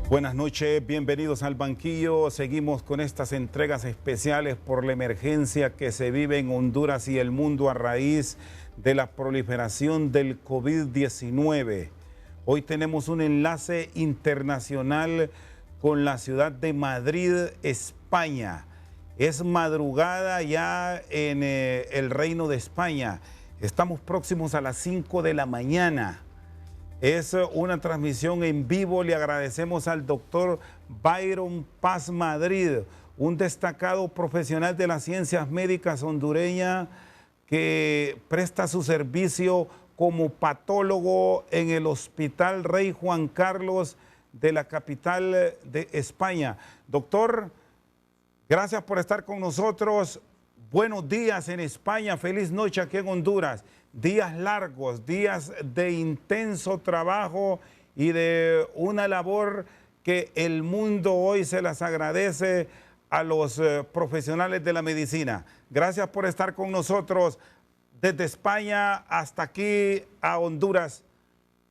Buenas noches, bienvenidos al banquillo. Seguimos con estas entregas especiales por la emergencia que se vive en Honduras y el mundo a raíz de la proliferación del COVID-19. Hoy tenemos un enlace internacional con la ciudad de Madrid, España. Es madrugada ya en el Reino de España. Estamos próximos a las 5 de la mañana. Es una transmisión en vivo. Le agradecemos al doctor Byron Paz Madrid, un destacado profesional de las ciencias médicas hondureña que presta su servicio como patólogo en el Hospital Rey Juan Carlos de la capital de España. Doctor, gracias por estar con nosotros. Buenos días en España, feliz noche aquí en Honduras. Días largos, días de intenso trabajo y de una labor que el mundo hoy se las agradece a los profesionales de la medicina. Gracias por estar con nosotros desde España hasta aquí a Honduras.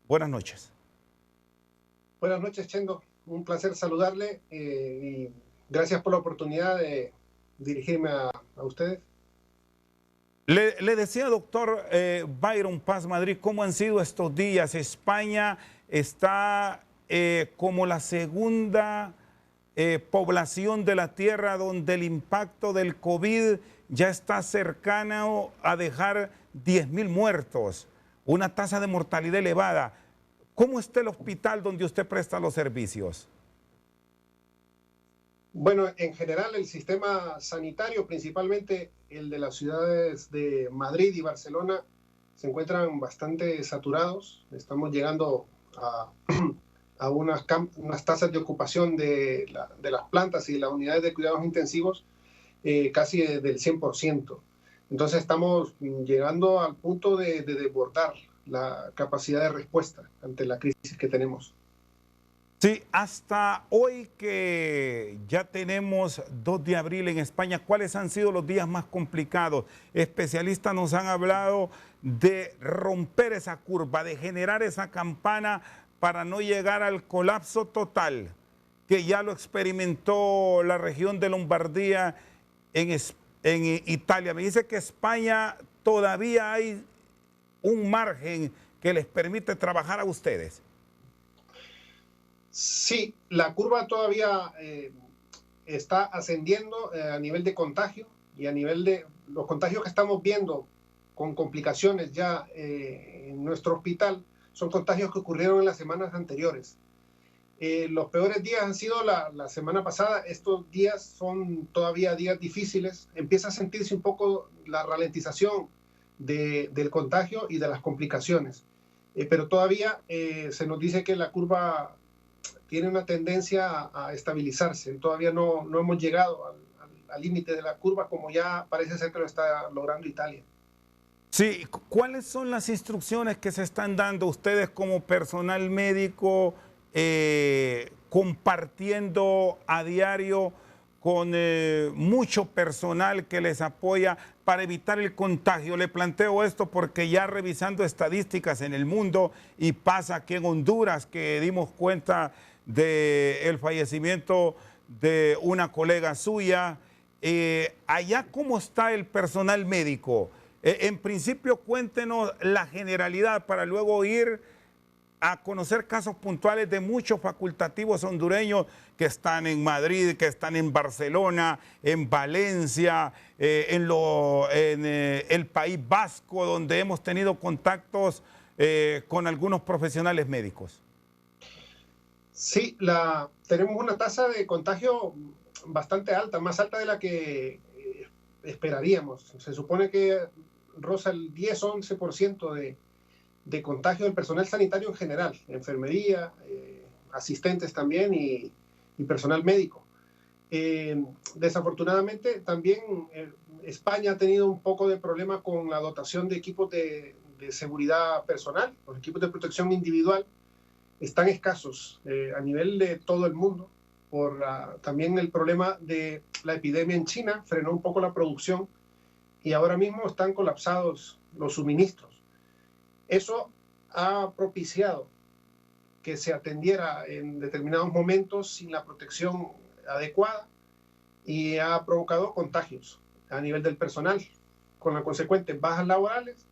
Buenas noches. Buenas noches, Chendo. Un placer saludarle y gracias por la oportunidad de dirigirme a ustedes. Le decía, doctor Byron Paz Madrid, ¿cómo han sido estos días? España está como la segunda población de la Tierra donde el impacto del COVID ya está cercano a dejar 10.000 muertos, una tasa de mortalidad elevada. ¿Cómo está el hospital donde usted presta los servicios? Bueno, en general el sistema sanitario, principalmente el de las ciudades de Madrid y Barcelona, se encuentran bastante saturados. Estamos llegando a unas tasas de ocupación de las plantas y las unidades de cuidados intensivos casi del 100%. Entonces estamos llegando al punto de desbordar la capacidad de respuesta ante la crisis que tenemos. Sí, hasta hoy que ya tenemos 2 de abril en España, ¿cuáles han sido los días más complicados? Especialistas nos han hablado de romper esa curva, de generar esa campana para no llegar al colapso total, que ya lo experimentó la región de Lombardía en Italia. Me dice que España todavía hay un margen que les permite trabajar a ustedes. Sí, la curva todavía está ascendiendo a nivel de contagio y a nivel de los contagios que estamos viendo con complicaciones ya en nuestro hospital son contagios que ocurrieron en las semanas anteriores. Los peores días han sido la semana pasada. Estos días son todavía días difíciles. Empieza a sentirse un poco la ralentización del contagio y de las complicaciones. Pero todavía se nos dice que la curva tiene una tendencia a estabilizarse. Todavía no hemos llegado al límite de la curva, como ya parece ser que lo está logrando Italia. Sí, ¿cuáles son las instrucciones que se están dando ustedes como personal médico compartiendo a diario con mucho personal que les apoya para evitar el contagio? Le planteo esto porque ya revisando estadísticas en el mundo, y pasa aquí en Honduras que dimos cuenta del fallecimiento de una colega suya. Allá, ¿cómo está el personal médico? En principio, cuéntenos la generalidad para luego ir a conocer casos puntuales de muchos facultativos hondureños que están en Madrid, que están en Barcelona, en Valencia, en el País Vasco, donde hemos tenido contactos con algunos profesionales médicos. Sí, tenemos una tasa de contagio bastante alta, más alta de la que esperaríamos. Se supone que roza el 10-11% de contagio del personal sanitario en general, enfermería, asistentes también y personal médico. Desafortunadamente también España ha tenido un poco de problema con la dotación de equipos de seguridad personal. Los equipos de protección individual están escasos a nivel de todo el mundo. También el problema de la epidemia en China frenó un poco la producción y ahora mismo están colapsados los suministros. Eso ha propiciado que se atendiera en determinados momentos sin la protección adecuada y ha provocado contagios a nivel del personal, con las consecuentes bajas laborales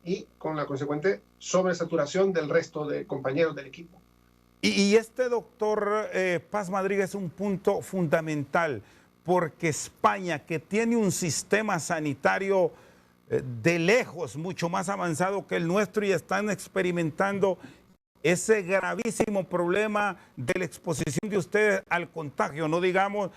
y con la consecuente sobresaturación del resto de compañeros del equipo. Y este doctor Paz Madrid es un punto fundamental, porque España, que tiene un sistema sanitario de lejos mucho más avanzado que el nuestro y están experimentando ese gravísimo problema de la exposición de ustedes al contagio, no digamos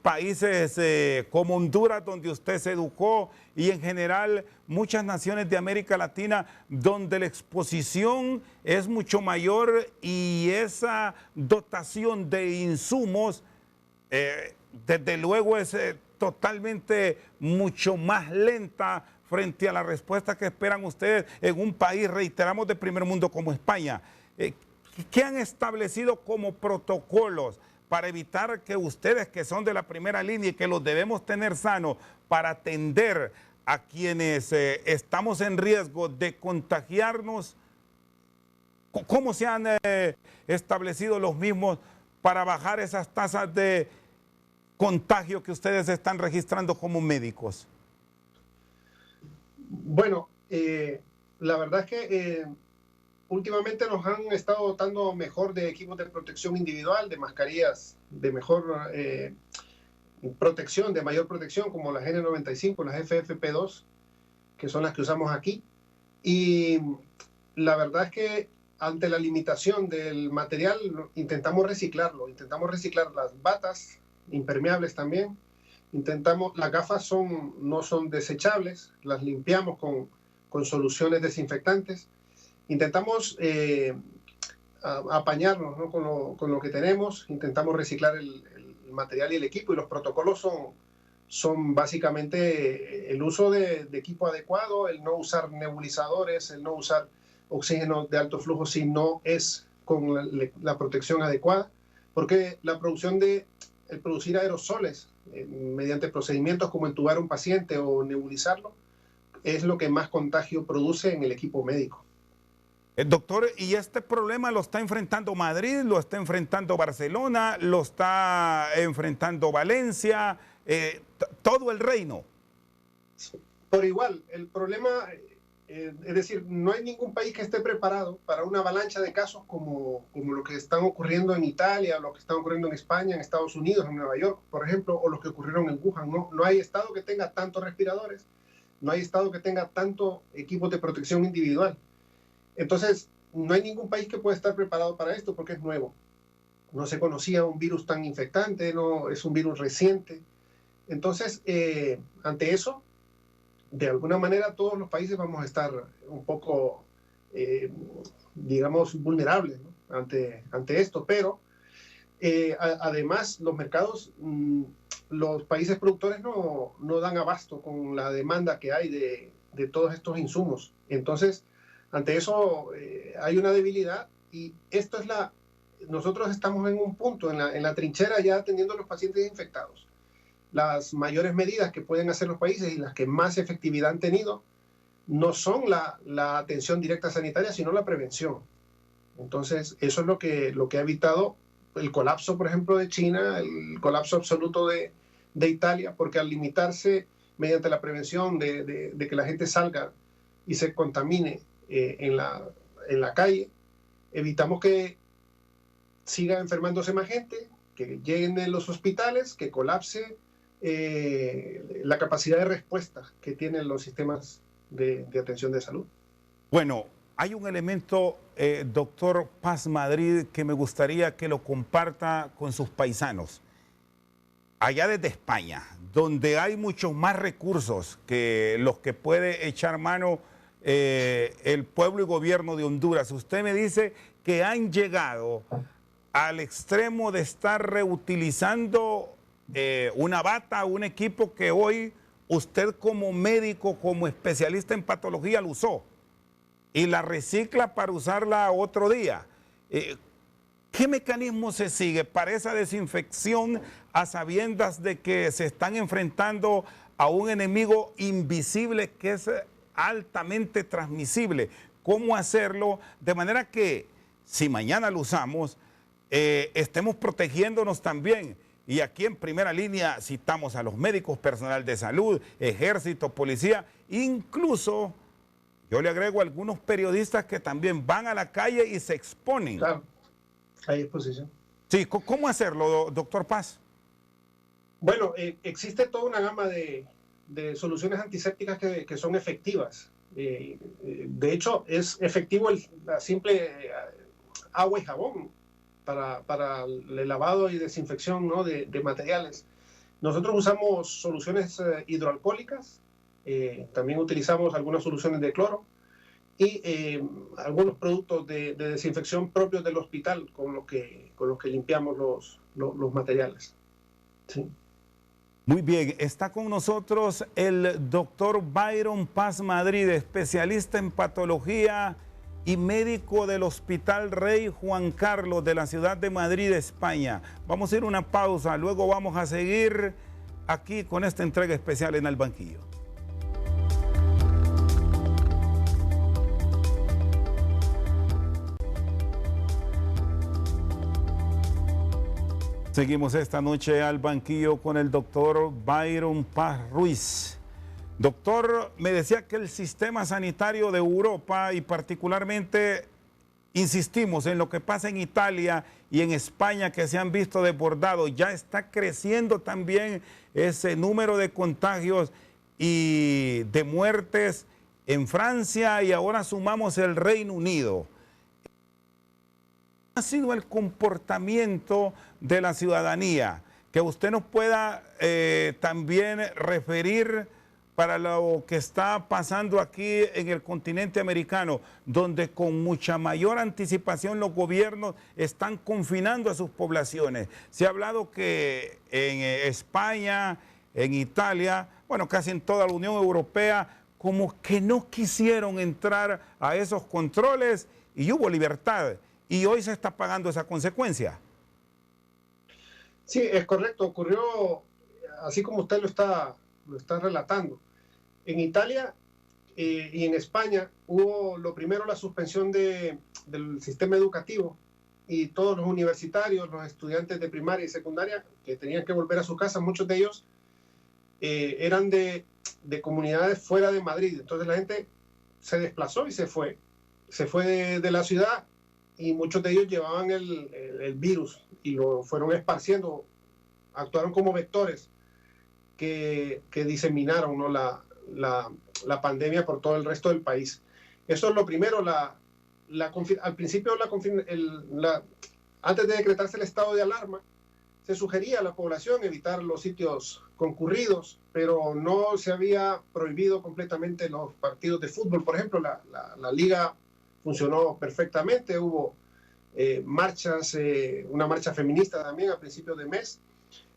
países como Honduras, donde usted se educó, y en general muchas naciones de América Latina, donde la exposición es mucho mayor y esa dotación de insumos, desde luego es totalmente mucho más lenta frente a la respuesta que esperan ustedes en un país, reiteramos, de primer mundo como España. ¿Qué han establecido como protocolos para evitar que ustedes, que son de la primera línea y que los debemos tener sanos, para atender a quienes estamos en riesgo de contagiarnos? ¿Cómo se han establecido los mismos para bajar esas tasas de contagio que ustedes están registrando como médicos? Bueno, la verdad es que últimamente nos han estado dotando mejor de equipos de protección individual, de mascarillas de mejor protección, de mayor protección, como las N95, las FFP2, que son las que usamos aquí. Y la verdad es que ante la limitación del material intentamos reciclarlo, intentamos reciclar las batas impermeables también. Las gafas no son desechables, las limpiamos con soluciones desinfectantes. Intentamos apañarnos, ¿no?, con lo que tenemos, intentamos reciclar el material y el equipo, y los protocolos son básicamente el uso de equipo adecuado, el no usar nebulizadores, el no usar oxígeno de alto flujo si no es con la protección adecuada, porque el producir aerosoles mediante procedimientos como entubar a un paciente o nebulizarlo es lo que más contagio produce en el equipo médico. Doctor, ¿y este problema lo está enfrentando Madrid, lo está enfrentando Barcelona, lo está enfrentando Valencia, todo el reino? Por igual, el problema, es decir, no hay ningún país que esté preparado para una avalancha de casos como lo que están ocurriendo en Italia, lo que están ocurriendo en España, en Estados Unidos, en Nueva York, por ejemplo, o los que ocurrieron en Wuhan. No hay estado que tenga tantos respiradores, no hay estado que tenga tanto equipos de protección individual. Entonces, no hay ningún país que pueda estar preparado para esto porque es nuevo. No se conocía un virus tan infectante, no es un virus reciente. Entonces, ante eso, de alguna manera todos los países vamos a estar un poco, digamos, vulnerables, ¿no?, ante esto. Pero, además, los mercados, los países productores no dan abasto con la demanda que hay de todos estos insumos. Entonces, ante eso hay una debilidad, y nosotros estamos en un punto, en la trinchera, ya atendiendo a los pacientes infectados. Las mayores medidas que pueden hacer los países y las que más efectividad han tenido no son la atención directa sanitaria, sino la prevención. Entonces, eso es lo que ha evitado el colapso, por ejemplo, de China, el colapso absoluto de Italia, porque al limitarse mediante la prevención de que la gente salga y se contamine en la calle, evitamos que siga enfermándose más gente, que lleguen a los hospitales, que colapse la capacidad de respuesta que tienen los sistemas de atención de salud. Bueno, hay un elemento, doctor Paz Madrid, que me gustaría que lo comparta con sus paisanos. Allá desde España, donde hay muchos más recursos que los que puede echar mano el pueblo y gobierno de Honduras, usted me dice que han llegado al extremo de estar reutilizando una bata, un equipo que hoy usted como médico, como especialista en patología lo usó, y la recicla para usarla otro día. ¿Qué mecanismo se sigue para esa desinfección a sabiendas de que se están enfrentando a un enemigo invisible que es altamente transmisible? ¿Cómo hacerlo de manera que si mañana lo usamos, estemos protegiéndonos también. Y aquí en primera línea citamos a los médicos, personal de salud, ejército, policía, incluso yo le agrego a algunos periodistas que también van a la calle y se exponen. Claro, hay exposición. Sí, ¿cómo hacerlo, doctor Paz? Bueno, existe toda una gama de soluciones antisépticas que son efectivas. De hecho, es efectivo la simple agua y jabón para el lavado y desinfección, ¿no?, de materiales. Nosotros usamos soluciones hidroalcohólicas, también utilizamos algunas soluciones de cloro y algunos productos de desinfección propios del hospital con los que limpiamos los materiales. Sí. Muy bien, está con nosotros el doctor Byron Paz Madrid, especialista en patología y médico del Hospital Rey Juan Carlos de la ciudad de Madrid, España. Vamos a ir a una pausa, luego vamos a seguir aquí con esta entrega especial en Al Banquillo. Seguimos esta noche al banquillo con el doctor Byron Paz Ruiz. Doctor, me decía que el sistema sanitario de Europa y particularmente insistimos en lo que pasa en Italia y en España, que se han visto desbordados, ya está creciendo también ese número de contagios y de muertes en Francia y ahora sumamos el Reino Unido. ¿Cómo ha sido el comportamiento de la ciudadanía? Que usted nos pueda también referir para lo que está pasando aquí en el continente americano, donde con mucha mayor anticipación los gobiernos están confinando a sus poblaciones. Se ha hablado que en España, en Italia, bueno, casi en toda la Unión Europea, como que no quisieron entrar a esos controles y hubo libertad. Y hoy se está pagando esa consecuencia. Sí, es correcto. Ocurrió así como usted lo está relatando. En Italia y en España hubo lo primero la suspensión del sistema educativo y todos los universitarios, los estudiantes de primaria y secundaria que tenían que volver a su casa, muchos de ellos eran de comunidades fuera de Madrid. Entonces la gente se desplazó y se fue de la ciudad y muchos de ellos llevaban el virus y lo fueron esparciendo, actuaron como vectores que diseminaron, ¿no?, la pandemia por todo el resto del país. Eso es lo primero. Al principio, antes de decretarse el estado de alarma, se sugería a la población evitar los sitios concurridos, pero no se había prohibido completamente los partidos de fútbol. Por ejemplo, la liga funcionó perfectamente, hubo marchas, una marcha feminista también a principios de mes,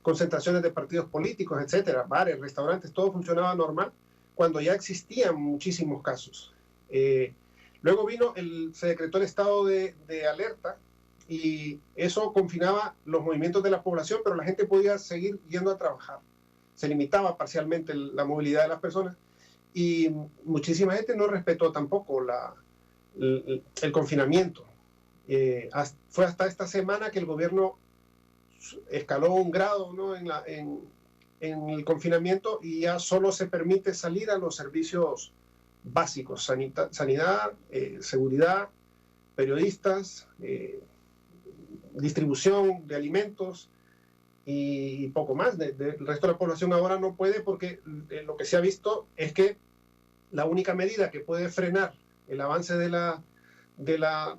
concentraciones de partidos políticos, etcétera, bares, restaurantes, todo funcionaba normal cuando ya existían muchísimos casos. Luego se decretó el estado de alerta y eso confinaba los movimientos de la población, pero la gente podía seguir yendo a trabajar. Se limitaba parcialmente la movilidad de las personas y muchísima gente no respetó tampoco el confinamiento. Fue hasta esta semana que el gobierno escaló un grado, ¿no?, en el confinamiento y ya solo se permite salir a los servicios básicos, sanidad, seguridad, periodistas, distribución de alimentos y poco más. El resto de la población ahora no puede porque lo que se ha visto es que la única medida que puede frenar el avance de la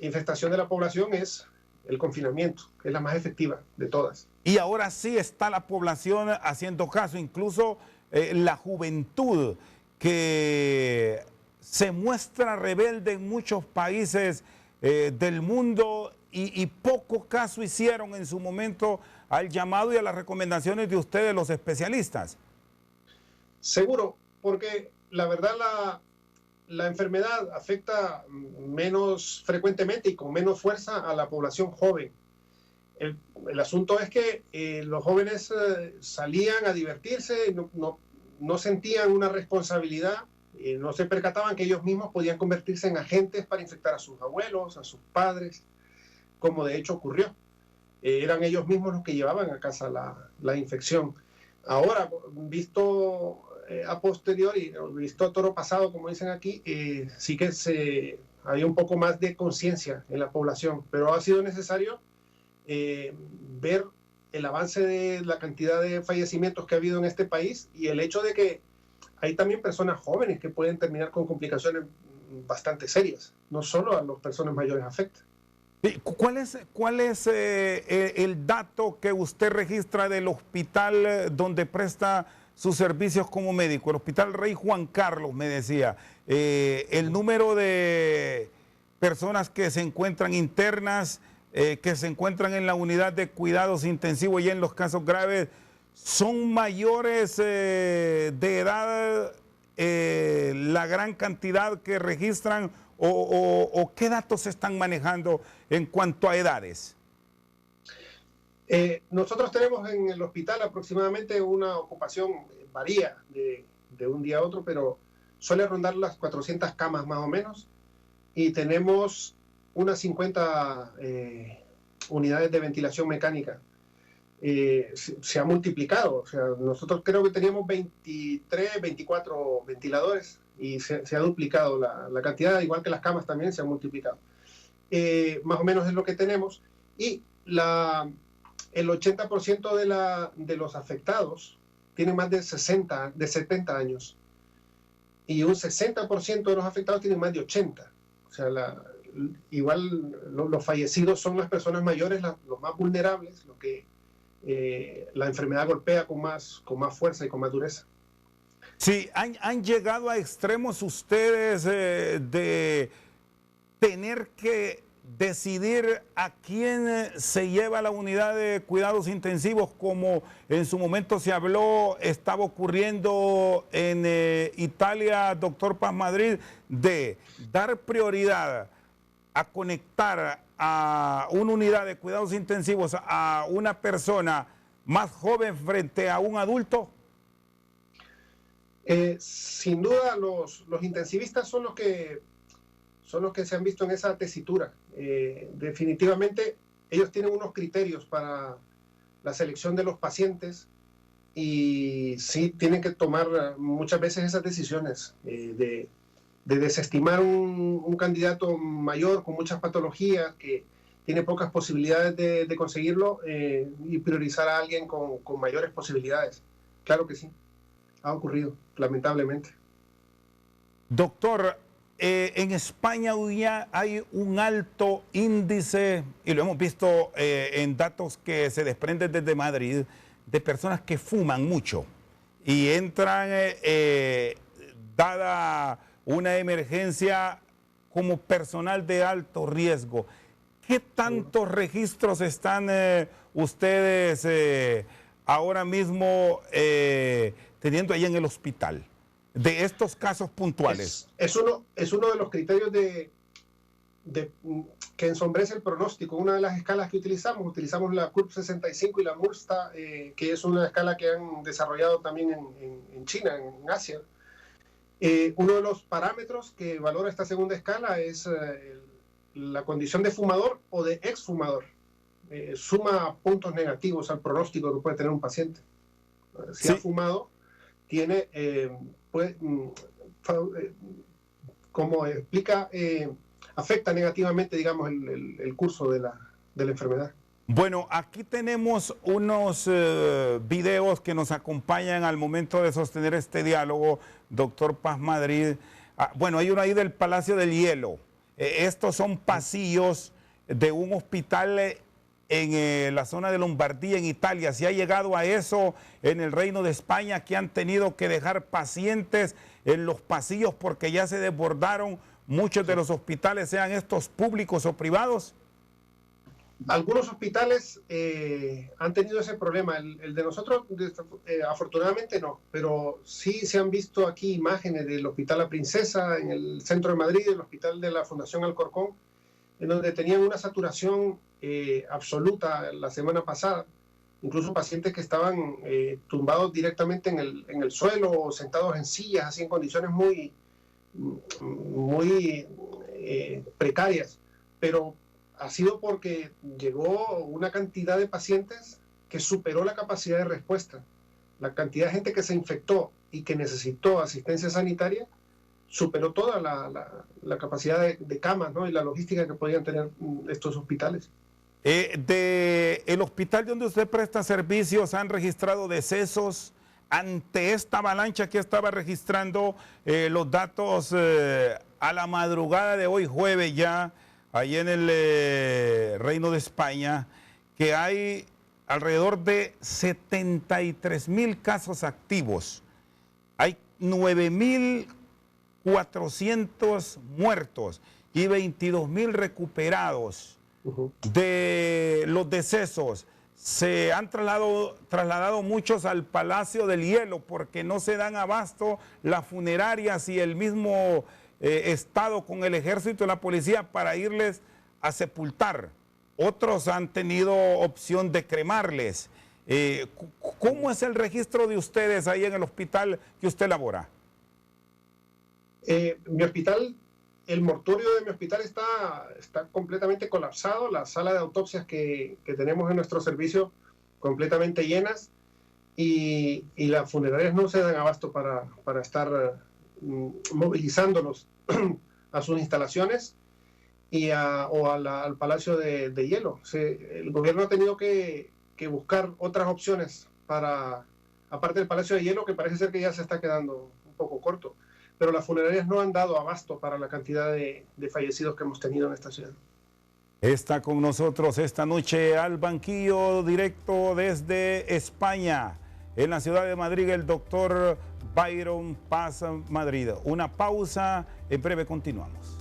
infestación de la población es el confinamiento, que es la más efectiva de todas. Y ahora sí está la población haciendo caso, incluso la juventud que se muestra rebelde en muchos países del mundo y poco caso hicieron en su momento al llamado y a las recomendaciones de ustedes, los especialistas. Seguro, porque la verdad la enfermedad afecta menos frecuentemente y con menos fuerza a la población joven. El asunto es que los jóvenes salían a divertirse, no sentían una responsabilidad no se percataban que ellos mismos podían convertirse en agentes para infectar a sus abuelos, a sus padres, como de hecho ocurrió. Eran ellos mismos los que llevaban a casa la infección. Ahora, visto a posteriori, visto a toro pasado, como dicen aquí, sí que había un poco más de conciencia en la población, pero ha sido necesario ver el avance de la cantidad de fallecimientos que ha habido en este país y el hecho de que hay también personas jóvenes que pueden terminar con complicaciones bastante serias, no solo a las personas mayores afecta. ¿Cuál es el dato que usted registra del hospital donde presta sus servicios como médico? El Hospital Rey Juan Carlos, me decía, el número de personas que se encuentran internas, que se encuentran en la unidad de cuidados intensivos y en los casos graves, ¿son mayores de edad la gran cantidad que registran o qué datos se están manejando en cuanto a edades? Nosotros tenemos en el hospital aproximadamente una ocupación, varía de un día a otro, pero suele rondar las 400 camas más o menos, y tenemos unas 50 unidades de ventilación mecánica. Se ha multiplicado, o sea, nosotros creo que teníamos 23, 24 ventiladores y se ha duplicado la cantidad, igual que las camas también se han multiplicado. Más o menos es lo que tenemos, y el 80% de los afectados tienen más de 70 años, y un 60% de los afectados tienen más de 80. O sea, igual los fallecidos son las personas mayores, los más vulnerables, los que la enfermedad golpea con más fuerza y con más dureza. Sí, han llegado a extremos ustedes de tener que decidir a quién se lleva a la unidad de cuidados intensivos, como en su momento se habló, estaba ocurriendo en Italia, doctor Paz Madrid, de dar prioridad a conectar a una unidad de cuidados intensivos a una persona más joven frente a un adulto? Sin duda los intensivistas son los que se han visto en esa tesitura. Definitivamente ellos tienen unos criterios para la selección de los pacientes y sí tienen que tomar muchas veces esas decisiones de desestimar un candidato mayor con muchas patologías que tiene pocas posibilidades de conseguirlo y priorizar a alguien con mayores posibilidades. Claro que sí, ha ocurrido, lamentablemente. Doctor, en España hoy ya hay un alto índice, y lo hemos visto en datos que se desprenden desde Madrid, de personas que fuman mucho y entran dada una emergencia como personal de alto riesgo. ¿Qué tantos registros están ustedes ahora mismo teniendo ahí en el hospital de estos casos puntuales? Es uno de los criterios que ensombrece el pronóstico. Una de las escalas que utilizamos la CURP 65 y la MURSTA, que es una escala que han desarrollado también en China, en Asia. Uno de los parámetros que valora esta segunda escala es la condición de fumador o de exfumador. Suma puntos negativos al pronóstico que puede tener un paciente. Si ha fumado, tiene, como explica, afecta negativamente, digamos, el curso de la enfermedad. Bueno, aquí tenemos unos videos que nos acompañan al momento de sostener este diálogo, doctor Paz Madrid. Bueno, hay uno ahí del Palacio del Hielo. Estos son pasillos de un hospital en la zona de Lombardía, en Italia. ¿Se ha llegado a eso en el Reino de España, que han tenido que dejar pacientes en los pasillos porque ya se desbordaron muchos de los hospitales, sean estos públicos o privados? Algunos hospitales han tenido ese problema. El de nosotros, afortunadamente no, pero sí se han visto aquí imágenes del Hospital La Princesa en el centro de Madrid, el Hospital de la Fundación Alcorcón, en donde tenían una saturación absoluta la semana pasada. Incluso pacientes que estaban tumbados directamente en el suelo o sentados en sillas, así en condiciones muy, muy precarias, pero ha sido porque llegó una cantidad de pacientes que superó la capacidad de respuesta. La cantidad de gente que se infectó y que necesitó asistencia sanitaria superó toda la capacidad de camas, ¿no? Y la logística que podían tener estos hospitales. ¿El hospital donde usted presta servicios han registrado decesos ante esta avalancha que estaba registrando los datos a la madrugada de hoy jueves ya, ahí en el Reino de España, que hay alrededor de 73,000 casos activos? Hay 9,400 muertos y 22,000 recuperados. De los decesos, se han trasladado muchos al Palacio del Hielo porque no se dan abasto las funerarias y el mismo Estado con el ejército y la policía para irles a sepultar. Otros han tenido opción de cremarles. ¿Cómo es el registro de ustedes ahí en el hospital que usted labora? Mi hospital, el mortuorio de mi hospital está completamente colapsado, la sala de autopsias que tenemos en nuestro servicio completamente llenas, y las funerarias no se dan abasto para estar movilizándolos a sus instalaciones al Palacio de Hielo. El gobierno ha tenido que buscar otras opciones aparte del Palacio de Hielo, que parece ser que ya se está quedando un poco corto. Pero las funerarias no han dado abasto para la cantidad de fallecidos que hemos tenido en esta ciudad. Está con nosotros esta noche al banquillo directo desde España, en la ciudad de Madrid, el doctor Byron Paz Madrid. Una pausa, en breve continuamos.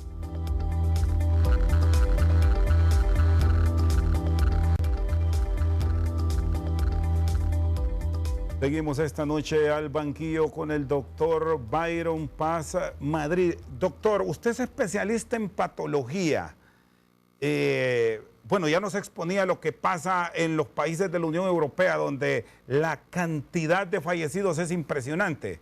Seguimos esta noche al banquillo con el doctor Byron Paz Madrid. Doctor, usted es especialista en patología. Bueno, ya nos exponía lo que pasa en los países de la Unión Europea, donde la cantidad de fallecidos es impresionante.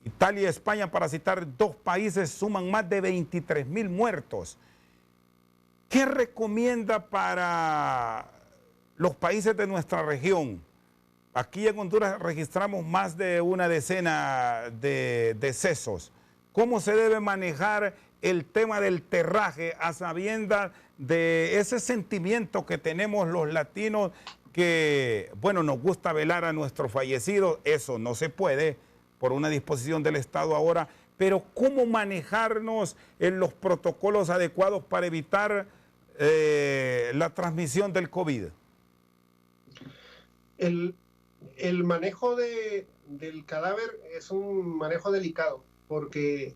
Italia y España, para citar dos países, suman más de 23,000 muertos. ¿Qué recomienda para los países de nuestra región? Aquí en Honduras registramos más de una decena de decesos. ¿Cómo se debe manejar el tema del terraje a sabiendas de ese sentimiento que tenemos los latinos que, bueno, nos gusta velar a nuestros fallecidos? Eso no se puede por una disposición del Estado ahora, pero ¿cómo manejarnos en los protocolos adecuados para evitar la transmisión del COVID? El manejo del cadáver es un manejo delicado porque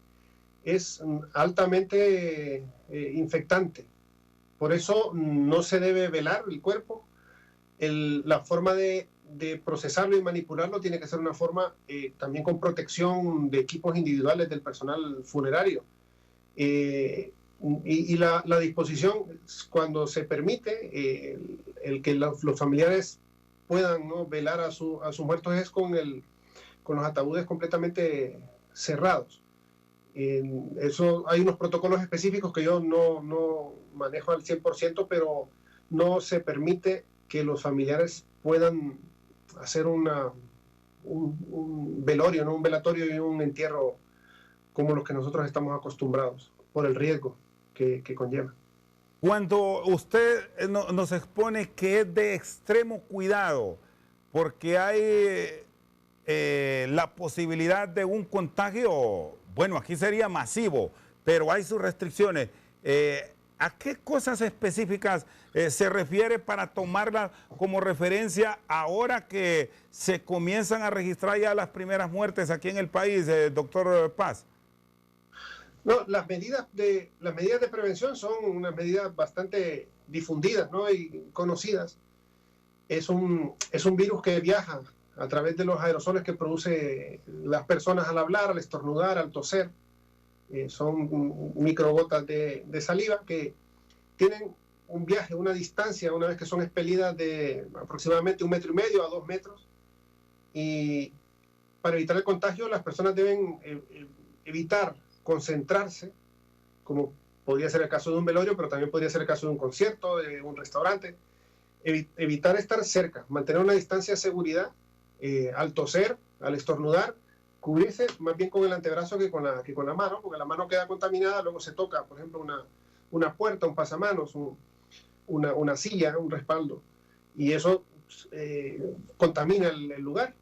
es altamente infectante. Por eso no se debe velar el cuerpo. La forma de procesarlo y manipularlo tiene que ser una forma también con protección de equipos individuales del personal funerario. Y la disposición, cuando se permite el que los familiares puedan, ¿no?, velar a sus muertos, es con los ataúdes completamente cerrados. Eso, hay unos protocolos específicos que yo no manejo al 100%, pero no se permite que los familiares puedan hacer un velorio, ¿no?, un velatorio y un entierro como los que nosotros estamos acostumbrados, por el riesgo que conlleva. Cuando usted nos expone que es de extremo cuidado porque hay la posibilidad de un contagio, bueno, aquí sería masivo, pero hay sus restricciones. ¿A qué cosas específicas se refiere para tomarla como referencia ahora que se comienzan a registrar ya las primeras muertes aquí en el país, doctor Paz? No, las medidas de prevención son unas medidas bastante difundidas, ¿no?, y conocidas. Es un virus que viaja a través de los aerosoles que produce las personas al hablar, al estornudar, al toser. Son microgotas de saliva que tienen un viaje, una distancia, una vez que son expelidas, de aproximadamente 1,5 metros a 2 metros. Y para evitar el contagio, las personas deben evitar concentrarse, como podría ser el caso de un velorio, pero también podría ser el caso de un concierto, de un restaurante. Evitar estar cerca, mantener una distancia de seguridad, al toser, al estornudar, cubrirse más bien con el antebrazo que con la mano, porque la mano queda contaminada, luego se toca, por ejemplo, una puerta, un pasamanos, una silla, un respaldo, y eso contamina el lugar.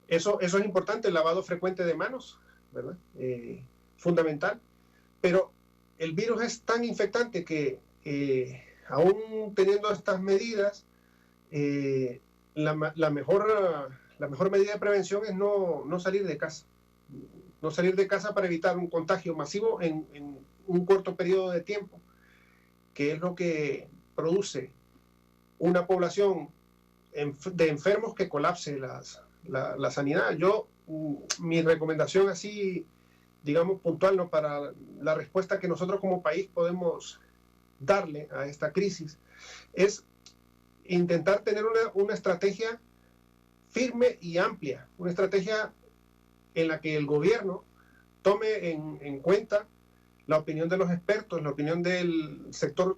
Eso es importante, el lavado frecuente de manos, ¿verdad? Fundamental, pero el virus es tan infectante que aún teniendo estas medidas, la mejor medida de prevención es no salir de casa. No salir de casa para evitar un contagio masivo en un corto periodo de tiempo, que es lo que produce una población de enfermos que colapse la sanidad. Mi recomendación así, digamos, puntual, ¿no?, para la respuesta que nosotros como país podemos darle a esta crisis, es intentar tener una estrategia firme y amplia, una estrategia en la que el gobierno tome en cuenta la opinión de los expertos, la opinión del sector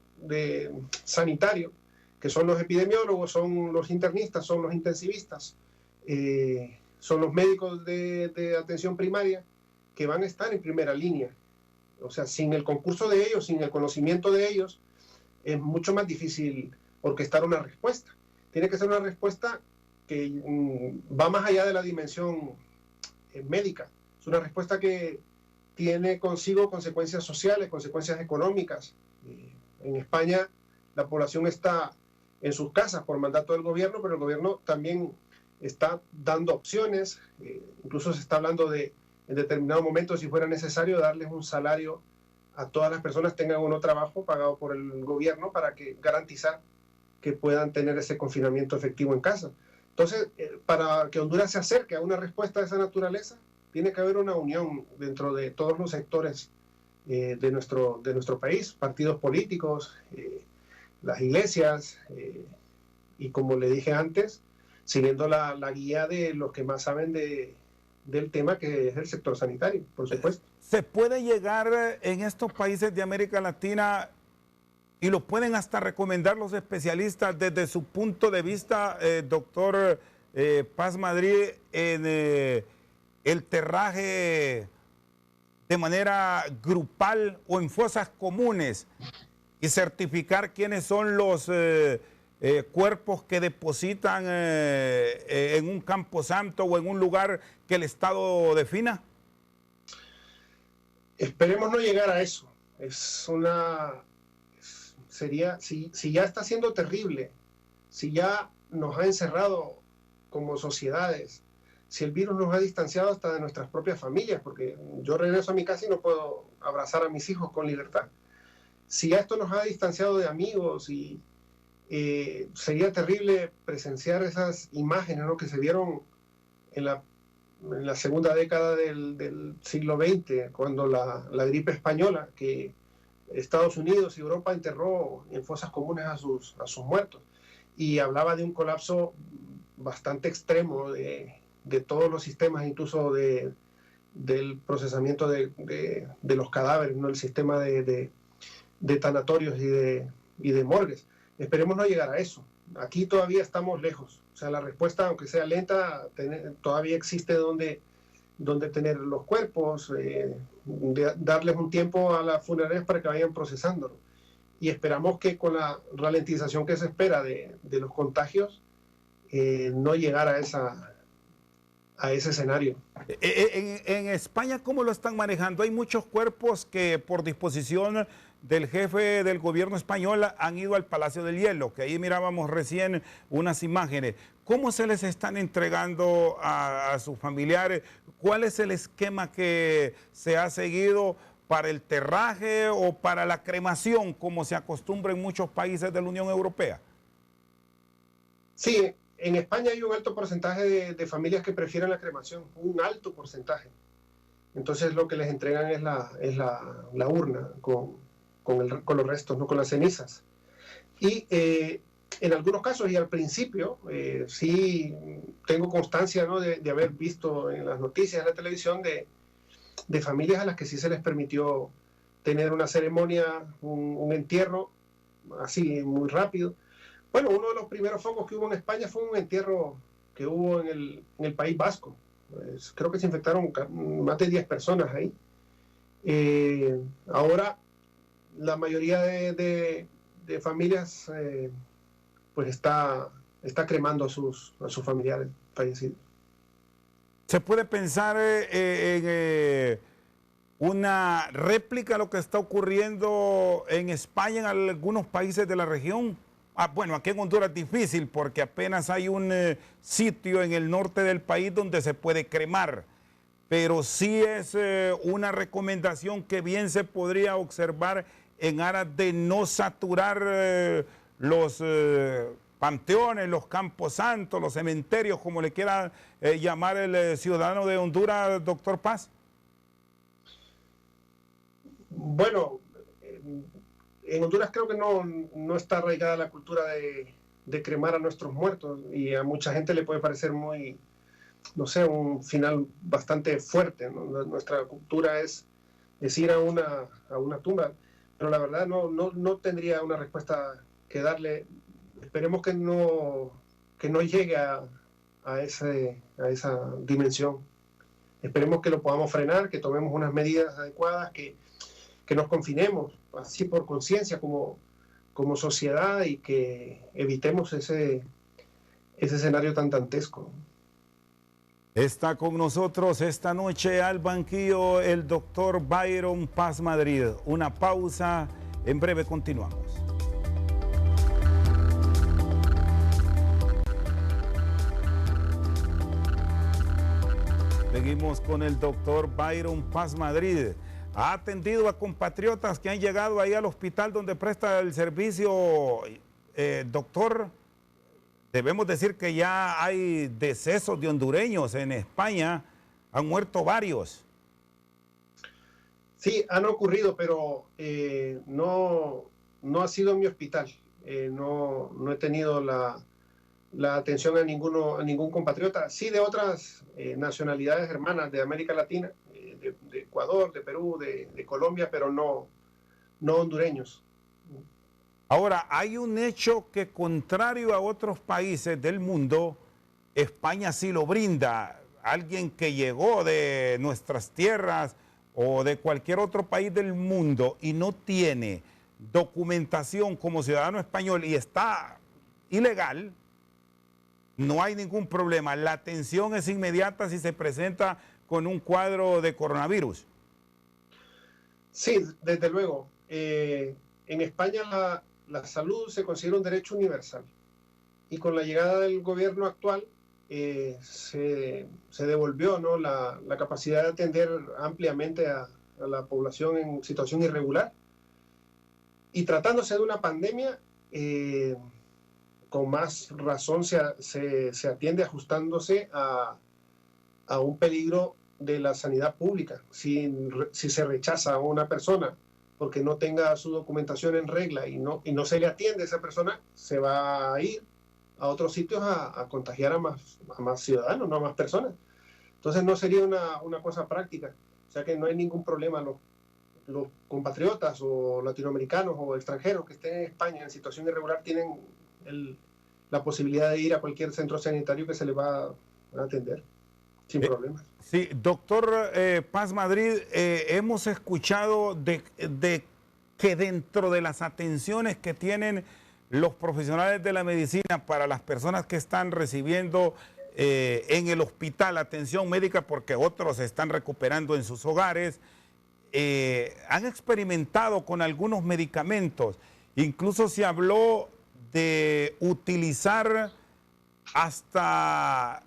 sanitario, que son los epidemiólogos, son los internistas, son los intensivistas, son los médicos de atención primaria, que van a estar en primera línea. O sea, sin el concurso de ellos, sin el conocimiento de ellos, es mucho más difícil orquestar una respuesta. Tiene que ser una respuesta que va más allá de la dimensión médica. Es una respuesta que tiene consigo consecuencias sociales, consecuencias económicas. En España la población está en sus casas por mandato del gobierno, pero el gobierno también está dando opciones. Incluso se está hablando de, en determinado momento, si fuera necesario, darles un salario a todas las personas, tengan o no trabajo pagado por el gobierno, para garantizar que puedan tener ese confinamiento efectivo en casa. Entonces, para que Honduras se acerque a una respuesta de esa naturaleza, tiene que haber una unión dentro de todos los sectores de nuestro país, partidos políticos, las iglesias, y como le dije antes, siguiendo la guía de los que más saben del tema, que es el sector sanitario, por supuesto. ¿Se puede llegar en estos países de América Latina, y lo pueden hasta recomendar los especialistas desde su punto de vista, doctor Paz Madrid, en el terraje de manera grupal o en fosas comunes, y certificar quiénes son los cuerpos que depositan en un camposanto o en un lugar que el Estado defina? Esperemos no llegar a eso. Sería, si ya está siendo terrible, si ya nos ha encerrado como sociedades, si el virus nos ha distanciado hasta de nuestras propias familias, porque yo regreso a mi casa y no puedo abrazar a mis hijos con libertad. Si ya esto nos ha distanciado de amigos, y sería terrible presenciar esas imágenes, ¿no?, que se vieron en la segunda década del siglo XX, cuando la gripe española, que Estados Unidos y Europa enterró en fosas comunes a sus muertos, y hablaba de un colapso bastante extremo de todos los sistemas, incluso del procesamiento de los cadáveres, ¿no?, el sistema de tanatorios y de morgues. Esperemos no llegar a eso. Aquí todavía estamos lejos. O sea, la respuesta, aunque sea lenta, todavía existe donde tener los cuerpos, darles un tiempo a las funerarias para que vayan procesándolo. Y esperamos que con la ralentización que se espera de los contagios, no llegar a ese escenario. En España, ¿cómo lo están manejando? Hay muchos cuerpos que por disposición del jefe del gobierno español han ido al Palacio del Hielo, que ahí mirábamos recién unas imágenes. ¿Cómo se les están entregando a sus familiares? ¿Cuál es el esquema que se ha seguido para el terraje o para la cremación, como se acostumbra en muchos países de la Unión Europea? Sí, en España hay un alto porcentaje de familias que prefieren la cremación, un alto porcentaje. Entonces lo que les entregan es la urna con los restos, no con las cenizas. Y en algunos casos, y al principio, sí tengo constancia, ¿no?, de haber visto en las noticias, en la televisión, de familias a las que sí se les permitió tener una ceremonia, un entierro, así muy rápido. Bueno, uno de los primeros focos que hubo en España fue un entierro que hubo en el País Vasco. Pues, creo que se infectaron más de 10 personas ahí. Ahora, la mayoría de familias pues está cremando a sus familiares fallecidos. ¿Se puede pensar en una réplica de lo que está ocurriendo en España, en algunos países de la región? Bueno, aquí en Honduras es difícil porque apenas hay un sitio en el norte del país donde se puede cremar, pero sí es una recomendación que bien se podría observar en aras de no saturar los panteones, los campos santos, los cementerios, como le quiera llamar el ciudadano de Honduras, doctor Paz. Bueno, en Honduras creo que no está arraigada la cultura de cremar a nuestros muertos, y a mucha gente le puede parecer muy, no sé, un final bastante fuerte, ¿no? Nuestra cultura es ir a una tumba, pero la verdad no tendría una respuesta que darle. Esperemos que no llegue a esa dimensión. Esperemos que lo podamos frenar, que tomemos unas medidas adecuadas, que nos confinemos así por conciencia como sociedad, y que evitemos ese escenario tan dantesco. Está con nosotros esta noche al banquillo el doctor Byron Paz Madrid. Una pausa, en breve continuamos. Seguimos con el doctor Byron Paz Madrid. Ha atendido a compatriotas que han llegado ahí al hospital donde presta el servicio. Doctor, debemos decir que ya hay decesos de hondureños en España. Han muerto varios. Sí, han ocurrido, pero no ha sido en mi hospital. No he tenido la atención a ningún compatriota. Sí, de otras nacionalidades hermanas de América Latina, de Ecuador, de Perú, de Colombia, pero no hondureños. Ahora, hay un hecho que, contrario a otros países del mundo, España sí lo brinda. Alguien que llegó de nuestras tierras o de cualquier otro país del mundo y no tiene documentación como ciudadano español y está ilegal, no hay ningún problema. La atención es inmediata si se presenta con un cuadro de coronavirus. Sí, desde luego. En España la salud se considera un derecho universal, y con la llegada del gobierno actual se devolvió, ¿no?, la capacidad de atender ampliamente a la población en situación irregular, y tratándose de una pandemia, con más razón se atiende ajustándose a un peligro de la sanidad pública. Si se rechaza a una persona porque no tenga su documentación en regla y no se le atiende a esa persona, se va a ir a otros sitios a contagiar a más ciudadanos, no a más personas. Entonces no sería una cosa práctica. O sea que no hay ningún problema. Los compatriotas o latinoamericanos o extranjeros que estén en España en situación irregular tienen la posibilidad de ir a cualquier centro sanitario que se les va a atender sin problemas. Sí, doctor Paz Madrid, hemos escuchado de que dentro de las atenciones que tienen los profesionales de la medicina para las personas que están recibiendo en el hospital atención médica, porque otros se están recuperando en sus hogares, han experimentado con algunos medicamentos. Incluso se habló de utilizar hasta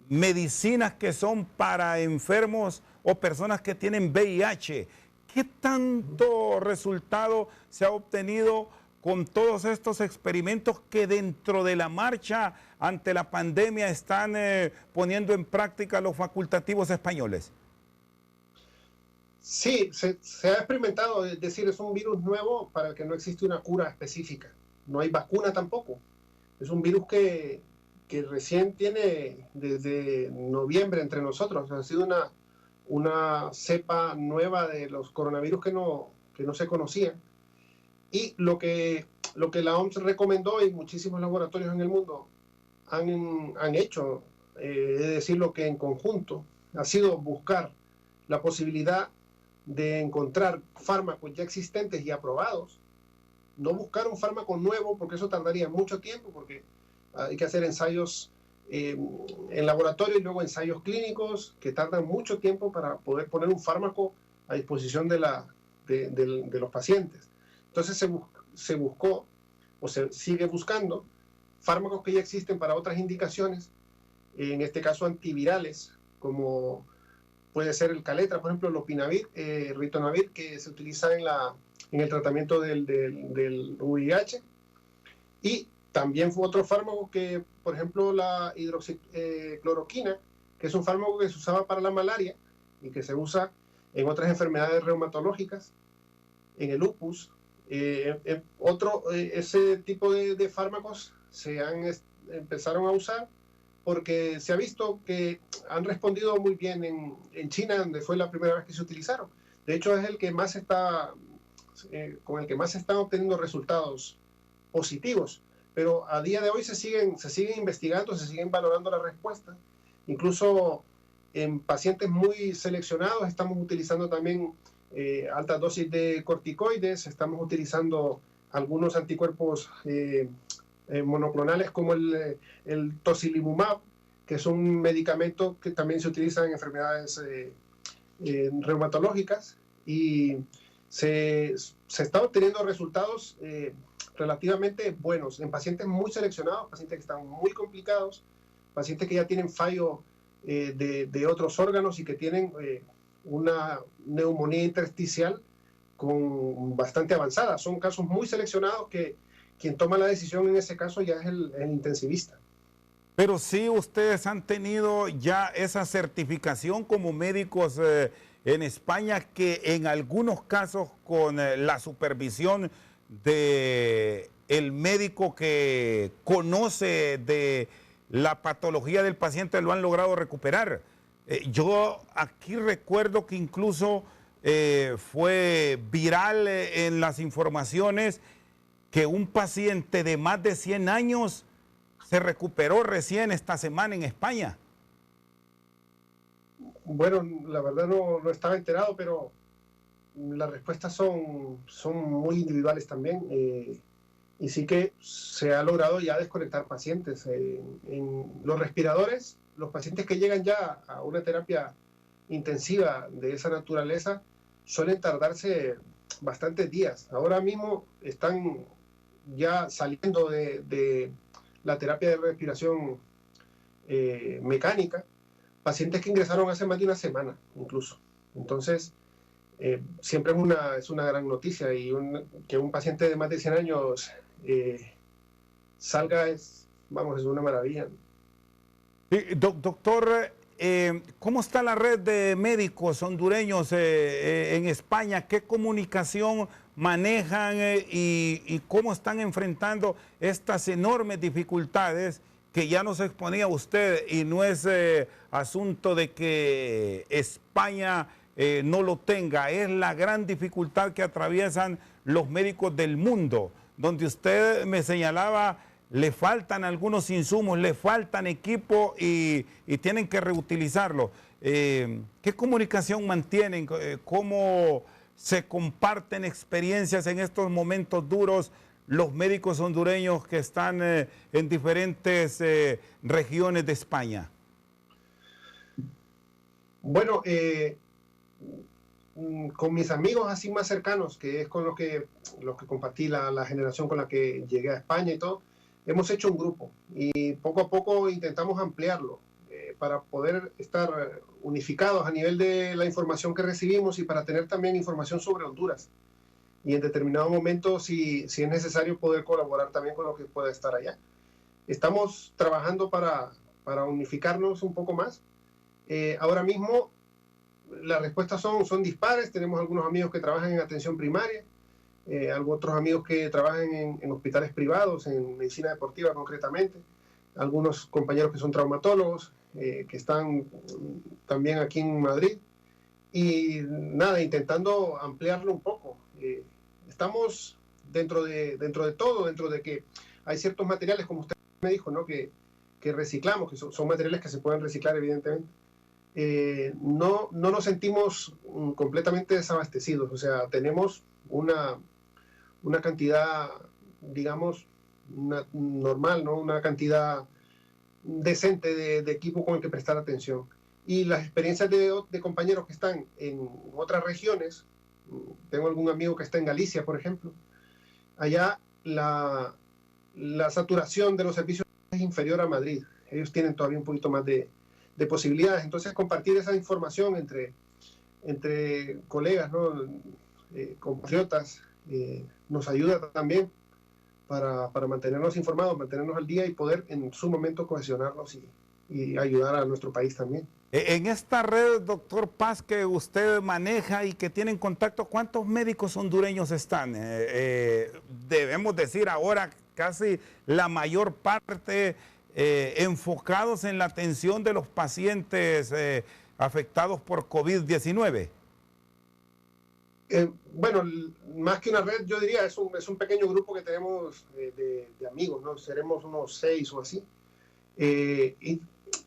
medicinas que son para enfermos o personas que tienen VIH. ¿Qué tanto resultado se ha obtenido con todos estos experimentos que dentro de la marcha ante la pandemia están poniendo en práctica los facultativos españoles? Sí, se ha experimentado, es decir, es un virus nuevo para el que no existe una cura específica. No hay vacuna tampoco. Es un virus que recién tiene desde noviembre entre nosotros. Ha sido una cepa nueva de los coronavirus que no se conocían. Y lo que la OMS recomendó y muchísimos laboratorios en el mundo han hecho, es decir, lo que en conjunto ha sido buscar la posibilidad de encontrar fármacos ya existentes y aprobados, no buscar un fármaco nuevo porque eso tardaría mucho tiempo, porque hay que hacer ensayos en laboratorio y luego ensayos clínicos que tardan mucho tiempo para poder poner un fármaco a disposición de los pacientes. Entonces se buscó o se sigue buscando fármacos que ya existen para otras indicaciones, en este caso antivirales, como puede ser el Caletra, por ejemplo, lopinavir, ritonavir, que se utiliza en el tratamiento del VIH. Y también fue otro fármaco que, por ejemplo, la hidroxicloroquina, que es un fármaco que se usaba para la malaria y que se usa en otras enfermedades reumatológicas, en el lupus. Ese tipo de fármacos empezaron a usar porque se ha visto que han respondido muy bien en China, donde fue la primera vez que se utilizaron. De hecho, es el que más con el que más se están obteniendo resultados positivos. Pero a día de hoy se siguen investigando, se siguen valorando las respuestas. Incluso en pacientes muy seleccionados estamos utilizando también altas dosis de corticoides, estamos utilizando algunos anticuerpos monoclonales como el tocilizumab, que es un medicamento que también se utiliza en enfermedades reumatológicas, y se están obteniendo resultados relativamente buenos en pacientes muy seleccionados, pacientes que están muy complicados, pacientes que ya tienen fallo de otros órganos y que tienen una neumonía intersticial bastante avanzada. Son casos muy seleccionados que quien toma la decisión en ese caso ya es el intensivista. Pero sí, ustedes han tenido ya esa certificación como médicos en España, que en algunos casos con la supervisión de el médico que conoce de la patología del paciente lo han logrado recuperar. Yo aquí recuerdo que incluso fue viral en las informaciones que un paciente de más de 100 años se recuperó recién esta semana en España. Bueno, la verdad no estaba enterado, pero las respuestas son muy individuales también. Y sí que se ha logrado ya desconectar pacientes. En los respiradores, los pacientes que llegan ya a una terapia intensiva de esa naturaleza suelen tardarse bastantes días. Ahora mismo están ya saliendo de la terapia de respiración mecánica, pacientes que ingresaron hace más de una semana incluso. Entonces, siempre es una gran noticia, y que un paciente de más de 100 años salga es una maravilla. Doctor, ¿cómo está la red de médicos hondureños en España? ¿Qué comunicación manejan y cómo están enfrentando estas enormes dificultades que ya nos exponía usted? Y no es asunto de que España no lo tenga, es la gran dificultad que atraviesan los médicos del mundo, donde usted me señalaba, le faltan algunos insumos, le faltan equipo y tienen que reutilizarlo. ¿Qué comunicación mantienen? ¿Cómo se comparten experiencias en estos momentos duros los médicos hondureños que están en diferentes regiones de España? Bueno, con mis amigos así más cercanos, que es con los que compartí la generación con la que llegué a España y todo, hemos hecho un grupo y poco a poco intentamos ampliarlo para poder estar unificados a nivel de la información que recibimos y para tener también información sobre Honduras. Y en determinado momento, si es necesario, poder colaborar también con lo que pueda estar allá. Estamos trabajando para unificarnos un poco más. Ahora mismo las respuestas son dispares. Tenemos algunos amigos que trabajan en atención primaria, otros amigos que trabajan en hospitales privados, en medicina deportiva concretamente, algunos compañeros que son traumatólogos, que están también aquí en Madrid, y nada, intentando ampliarlo un poco. Estamos dentro de todo, dentro de que hay ciertos materiales, como usted me dijo, ¿no? que reciclamos, que son materiales que se pueden reciclar, evidentemente. No nos sentimos completamente desabastecidos, o sea, tenemos una cantidad, digamos, normal, ¿no? Una cantidad decente de equipo con el que prestar atención. Y las experiencias de compañeros que están en otras regiones, tengo algún amigo que está en Galicia, por ejemplo, allá la saturación de los servicios es inferior a Madrid. Ellos tienen todavía un poquito más de posibilidades. Entonces, compartir esa información entre colegas, ¿no? Compatriotas, nos ayuda también para mantenernos informados, mantenernos al día y poder en su momento cohesionarnos y ayudar a nuestro país también. En esta red, doctor Paz, que usted maneja y que tiene en contacto, ¿cuántos médicos hondureños están? Debemos decir ahora casi la mayor parte enfocados en la atención de los pacientes afectados por COVID-19. Bueno, más que una red, yo diría, es un pequeño grupo que tenemos de amigos, ¿no? Seremos unos 6 o así. Y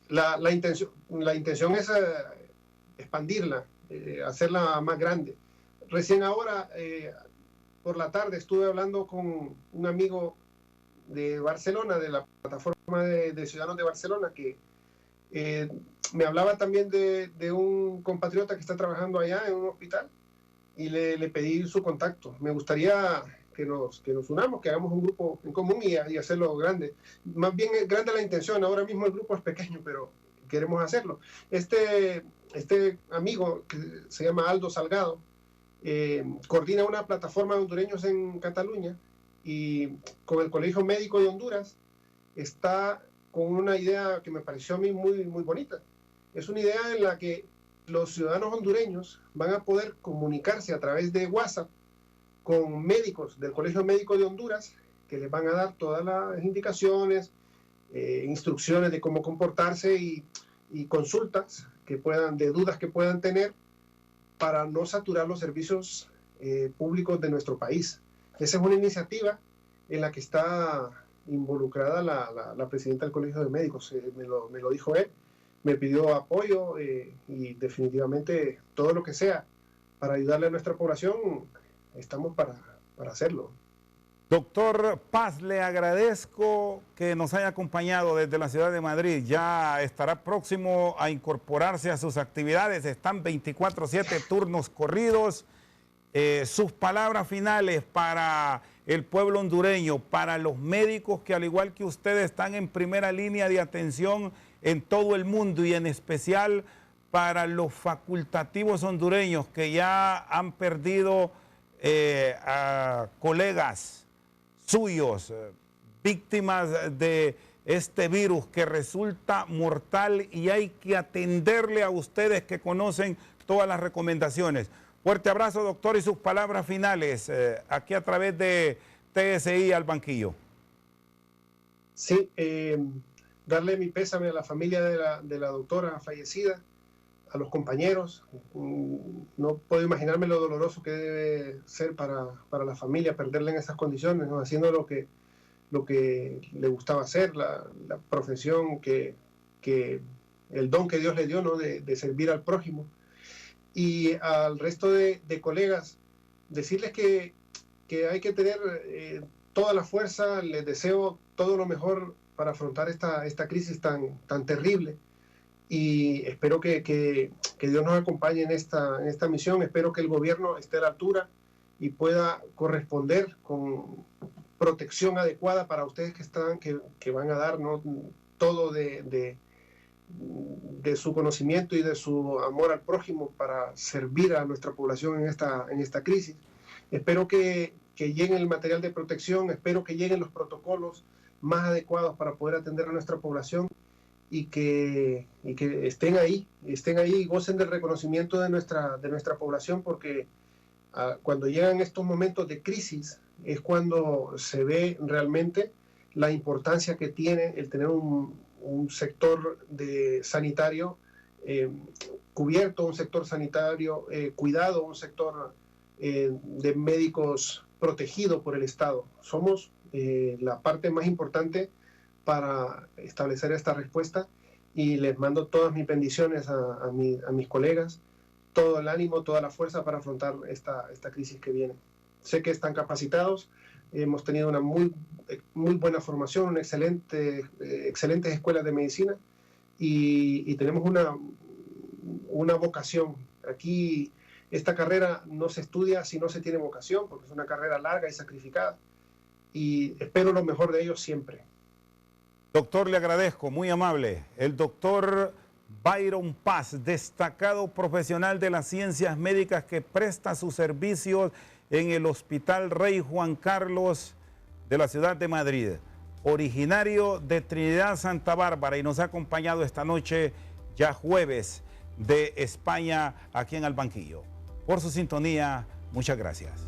la intención es expandirla, hacerla más grande. Recién ahora, por la tarde, estuve hablando con un amigo de Barcelona, de la plataforma de Ciudadanos de Barcelona, que me hablaba también de un compatriota que está trabajando allá en un hospital, y le pedí su contacto. Me gustaría que nos unamos, que hagamos un grupo en común y hacerlo grande. Más bien es grande la intención, ahora mismo el grupo es pequeño, pero queremos hacerlo. Este amigo, que se llama Aldo Salgado, coordina una plataforma de hondureños en Cataluña, y con el Colegio Médico de Honduras está con una idea que me pareció a mí muy, muy bonita. Es una idea en la que los ciudadanos hondureños van a poder comunicarse a través de WhatsApp con médicos del Colegio Médico de Honduras, que les van a dar todas las indicaciones, instrucciones de cómo comportarse y consultas de dudas que puedan tener para no saturar los servicios públicos de nuestro país. Esa es una iniciativa en la que está involucrada la presidenta del Colegio de Médicos. Me lo dijo él. Me pidió apoyo y definitivamente todo lo que sea para ayudarle a nuestra población, estamos para hacerlo. Doctor Paz, le agradezco que nos haya acompañado desde la ciudad de Madrid. Ya estará próximo a incorporarse a sus actividades. Están 24/7 turnos corridos. Sus palabras finales para el pueblo hondureño, para los médicos que al igual que ustedes están en primera línea de atención en todo el mundo, y en especial para los facultativos hondureños que ya han perdido a colegas suyos, víctimas de este virus que resulta mortal, y hay que atenderle a ustedes que conocen todas las recomendaciones. Fuerte abrazo, doctor, y sus palabras finales aquí a través de TSI al Banquillo. Sí, darle mi pésame a la familia de la doctora fallecida, a los compañeros. No puedo imaginarme lo doloroso que debe ser para la familia perderla en esas condiciones, ¿no? Haciendo lo que le gustaba hacer, la profesión el don que Dios le dio, ¿no? de servir al prójimo. Y al resto de colegas, decirles que hay que tener toda la fuerza. Les deseo todo lo mejor para afrontar esta crisis tan terrible, y espero que Dios nos acompañe en esta misión. Espero que el gobierno esté a la altura y pueda corresponder con protección adecuada para ustedes que van a dar, ¿no? todo de su conocimiento y de su amor al prójimo para servir a nuestra población en esta crisis. Espero que llegue el material de protección, espero que lleguen los protocolos más adecuados para poder atender a nuestra población, y que estén ahí y gocen del reconocimiento de nuestra población, porque cuando llegan estos momentos de crisis es cuando se ve realmente la importancia que tiene el tener un sector sanitario cubierto, un sector sanitario cuidado, un sector de médicos protegido por el Estado. Somos la parte más importante para establecer esta respuesta y les mando todas mis bendiciones a mis colegas, todo el ánimo, toda la fuerza para afrontar esta crisis que viene. Sé que están capacitados, hemos tenido una muy buena formación, una excelentes escuelas de medicina y tenemos una vocación. Aquí esta carrera no se estudia si no se tiene vocación, porque es una carrera larga y sacrificada. Y espero lo mejor de ellos siempre. Doctor, le agradezco, muy amable. El doctor Byron Paz, destacado profesional de las ciencias médicas que presta sus servicios en el Hospital Rey Juan Carlos de la ciudad de Madrid, originario de Trinidad Santa Bárbara, y nos ha acompañado esta noche, ya jueves, de España, aquí en Al Banquillo. Por su sintonía, muchas gracias.